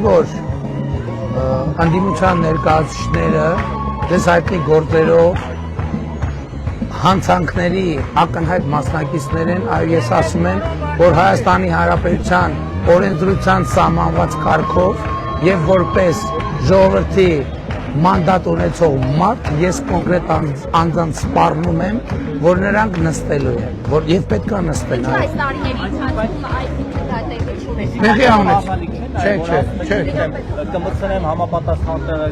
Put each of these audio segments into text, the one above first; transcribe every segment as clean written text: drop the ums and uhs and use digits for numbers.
որ անդիմության ներկայացուցիչները դες հայտնի գործերով հանցանքների ակնհայտ մասնակիցներ են, այո ես ասում եմ, որ Հայաստանի Հանրապետության օրենսդրության սահմանված կարգով եւ որպես ժողովրդի մանդատ ունեցող մարդ ես կոնկրետ անձանց սպառնում եմ, որ նրանք նստելու են, որ եւ պետք է նստեն։ Այս տարիների ընթացքում այդ Մեղի անեց։ Չէ։ Կմտցնեմ համապատասխան տեղը։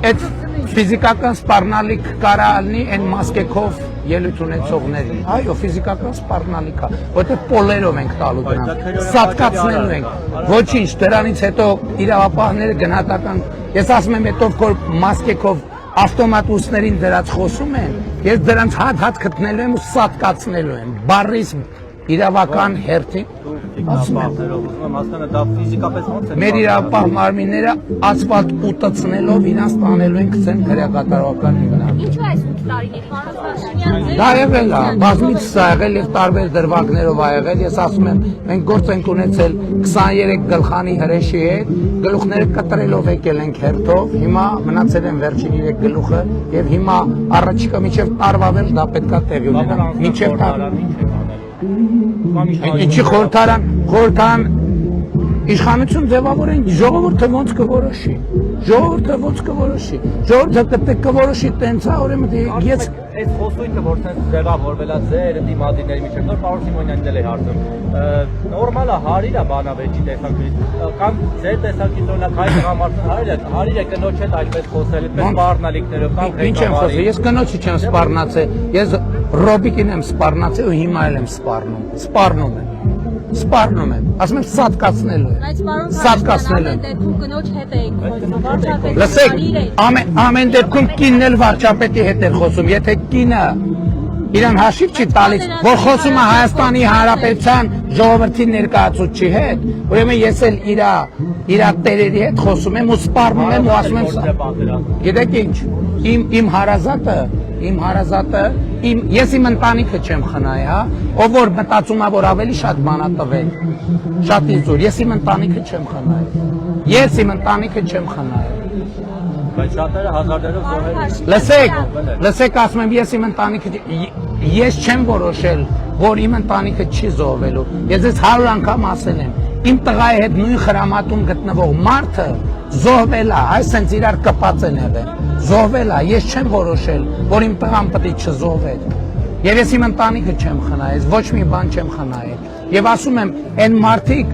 Այդ ֆիզիկական սպառնալիք կարա լինի այն մասկեքով ելույթ ունեցողների։ Այո, ֆիզիկական սպառնալիք է, որտեղ պոլերով ենք տալու դրանք, սատկացնելու ենք։ Ոչինչ, դրանից հետո իրավապահները գնահատական, ես ասում եմ, հետո որ մասկեքով ավտոմատ ուսներին դրած խոսում են, ես դրանց հատ գտնելու եմ ու սատկացնելու եմ։ Բարիս իրավական հերթին մեր իրավապահ մարմինները ասֆալտ ուտացնելով իրանց տանելու են գցեն քրեակատարողական հիմնարկում։ Ինչու այս 8 տարիների ընթացքում դա եղել է, բազմիցս ա եղել եւ տարբեր դրվագներով ա եղել, ես ասում եմ, մենք գործ ենք ունեցել 23 գլխանի հրեշի հետ, գլուխները կտրելով եկել ենք հերթով, հիմա մնացել են վերջին 3 գլուխը եւ հիմա առաջիկա մինչեւ տարվա վերջ դա պետքա տեղի ունենա, մինչեւ տարվա Ինչի խորհրդարան իշխանություն ձևավորեն, ժողովուրդը ոնց կորոշի, ժողովուրդը կորոշի տենց է, ուրեմն ես այս խոսույթը որ ձևավորվել է ձեր դիմադիրների միջև նոր պարոն Սիմոնյանն էլ է հարցում նորմալ է հարիր է բանավեճի տեսակետից կամ ձեր տեսակետից օրինակ հայ տղամարդուն հարիր է կնոջ հետ այլպես խոսել այդպես սպառնալիքներով կամ ինչ եմ խոսել ես կնոջի չեմ սպառնացել ես Ռոբիկին եմ սպառնացել ու հիմա էլ եմ սպառնում եմ ասում եմ սատկացնելու դեպքում կնոջ հետ էիք խոսում վարչապետի լսեք ամեն դեպքում կինն էլ վարչապետի հետ էր խոսում եթե կինը իրան հաշիվ չի տալիս որ խոսում է Հայաստանի Հանրապետության ժողովրդի ներկայացուցչի հետ ուրեմն ես էլ իր տերերի հետ խոսում եմ ու սպառնում եմ ու ասում եմ գիտեք ինչ իմ հարազատը ես իմ ընտանիքը չեմ խնայ, հա, ով որ մտածում է որ ավելի շատ բան է տվել, շատ իզուր, ես իմ ընտանիքը չեմ խնայ։ Բայց շատերը հազարներով զոհեր Լսեք, ասում եմ ես իմ ընտանիքը ես չեմ որոշել, որ իմ ընտանիքը չի զոհվելու։ Ես ես 100 անգամ ասել եմ, իմ տղայի հետ նույն խրամատում գտնվող մարդը զոհվել է, այսինքն իրար կպած են եղել։ Զոհվել է, ես չեմ որոշել, որ իմ տղան պետք է չզոհվեր։ Եվ ես իմ ընտանիքը չեմ խնայել, ոչ մի բան չեմ խնայել։ Եվ ասում եմ, այն մարդիկ,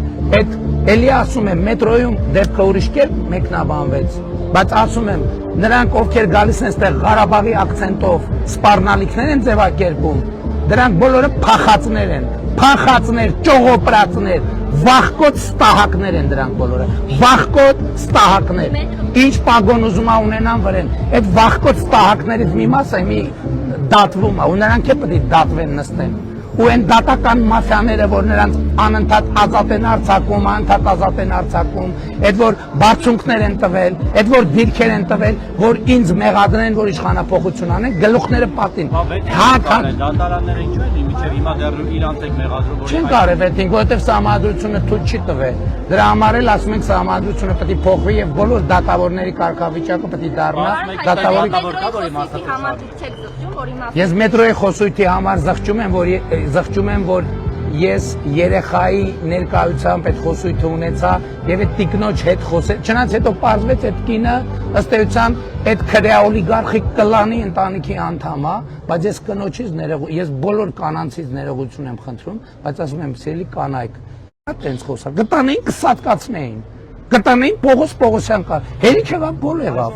էլի ասում եմ, մետրոյում դեպքը ուրիշ կերպ մեկնաբանվեց, բայց ասում եմ, նրանք ովքեր գալիս են այստեղ Ղարաբաղի ակցենտով սպառնալիքներ են ձևակերպում, դրանք բոլորը փախածներ, ճողոպրածներ, վախկոտ ստահակներ են դրանք բոլորը, վախկոտ ստահակներ, ինչ պագոն ուզում է ունենան վրեն, այդ վախկոտ ստահակներից մի մասը մի դատվում է, ու նրանք է պետք է դատվեն նստեն, ու այն դատական մաֆիաները, որ նրանց անընդհատ ազատ են արձակում, այդ որ բարձունքներ են տվել, այդ որ դիրքեր են տվել, որ ինձ մեղադրեն, որ իշխանափոխություն անեն, գլուխները պատին։ Դատարանները ինչու են մինչև հիմա դեռ իրանց եք մեղադրում, որ չեն կարող vetting, որովհետև սահմանադրությունը թույլ չի տվել։ Դրա համար էլ ասում ենք սահմանադրությունը պետք է փոխվի եւ բոլոր դատավորների կարգավիճակը պետք է դառնա դատավորի։ Ես մետրոյի խոսույթի համար զղջում եմ, որ ես երեխայի ներկայությամբ այդ խոսույթը ունեցա եւ այդ տիկնոջ հետ խոսել, չնայած հետո պարզվեց այդ կինը ըստ էության այդ քրեա օլիգարխիկ կլանի ընտանիքի անդամ է, բայց ես կնոջից ես բոլոր կանանցից ներողություն եմ խնդրում, բայց ասում եմ սիրելի կանայք, այդպես խոսա, գտանեին կսատկացնեին, գտանեին Պողոսյան կար, հերիք եղավ բոլ եղավ։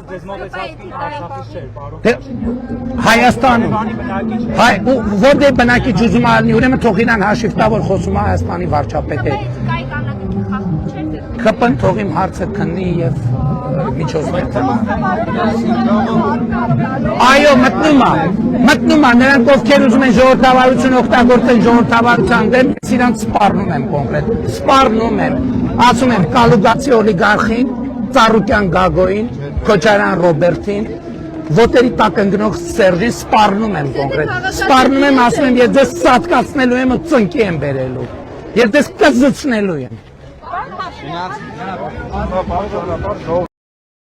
Հայաստանում, որտեղ բնակիչ ուզում է լինի, ուրեմն թող իրան հաշիվ տա, որ խոսում է Հայաստանի վարչապետ հետ։ ԿՊ-ն թող իմ հարցը քննի եւ միջոցներ տնի։ Այո, մտնում է, նրանք ովքեր ուզում են ժողովրդավարություն օգտագործեն ժողովրդավարության դեմ, իրանց սպառնում եմ կոնկրետ, ասում եմ Կալուգացի օլիգարխին, Ծառուկյան Գագոին, Քոչարյան Ռոբերտին, ոտերի տակ ընկնող Սերժին սպառնում եմ կոնկրետ, ասում եմ, ես ձեզ սատկացնելու եմ ու ծնկի եմ բերելու, ես ձեզ կզցնելու եմ։ Բնականաբար